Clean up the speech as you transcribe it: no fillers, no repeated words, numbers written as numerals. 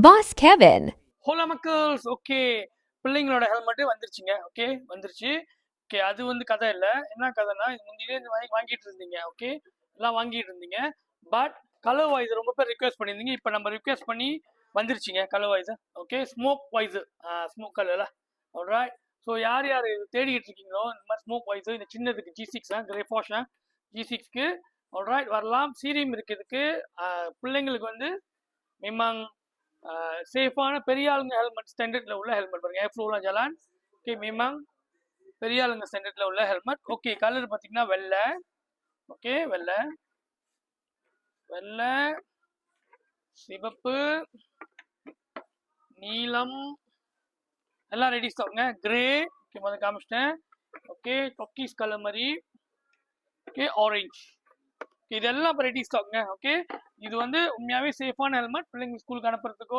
Boss Kevin. ஹோலா மக்கள்ஸ் okay. பிள்ளைங்களோட helmet வந்துருச்சுங்க. Okay வந்துருச்சு. ஓகே அது வந்து கதை இல்லை. என்ன கதைன்னா இது முந்திலே இந்த வாங்கிட்டு இருந்தீங்க. ஓகே எல்லாம் வாங்கிட்டு இருந்தீங்க. பட் கலர் வாய்ஸ் ரொம்ப பேர் ரிக்வெஸ்ட் பண்ணியிருந்தீங்க. இப்போ நம்ம ரிக்வெஸ்ட் பண்ணி வந்துருச்சுங்க colour voice. Okay smoke voice, smoke கலர்ல. ஆல்ரைட். ஸோ யார் யார் தேடிக்கிட்டு இருக்கீங்களோ இந்த மாதிரி ஸ்மோக் வாய்ஸ் இந்த சின்னதுக்கு G6 கிரேஃபாஷ் G6க்கு ஆல்ரைட் வரலாம். சீரியம் இருக்கிறதுக்கு பிள்ளைங்களுக்கு வந்து memang சேஃபான பெரிய ஆளுங்க ஹெல்மெட் ஸ்டாண்டர்ட்ல உள்ள ஹெல்மெட் பாருங்க. ஏர்ஃப்ளோலாம் ஜலான். ஓகே memang பெரிய ஆளுங்க ஸ்டாண்டர்ட்ல உள்ள ஹெல்மெட். ஓகே கலர் பார்த்தீங்கன்னா வெள்ளை. ஓகே வெள்ளை, வெள்ளை, சிவப்பு, நீலம் எல்லாம் ரெடி ஸ்டாக்ங்க. கிரே ஓகே முதல்ல காமிச்சிட்டேன். ஓகே டொக்கீஸ் கலர் மாதிரி. ஓகே ஆரஞ்சு இதெல்லாம் இப்போ ரெடி ஸ்டாக்ங்க. ஓகே இது வந்து உண்மையாவே சேஃபான ஹெல்மெட் பிள்ளைங்க ஸ்கூலுக்கு அனுப்புறதுக்கோ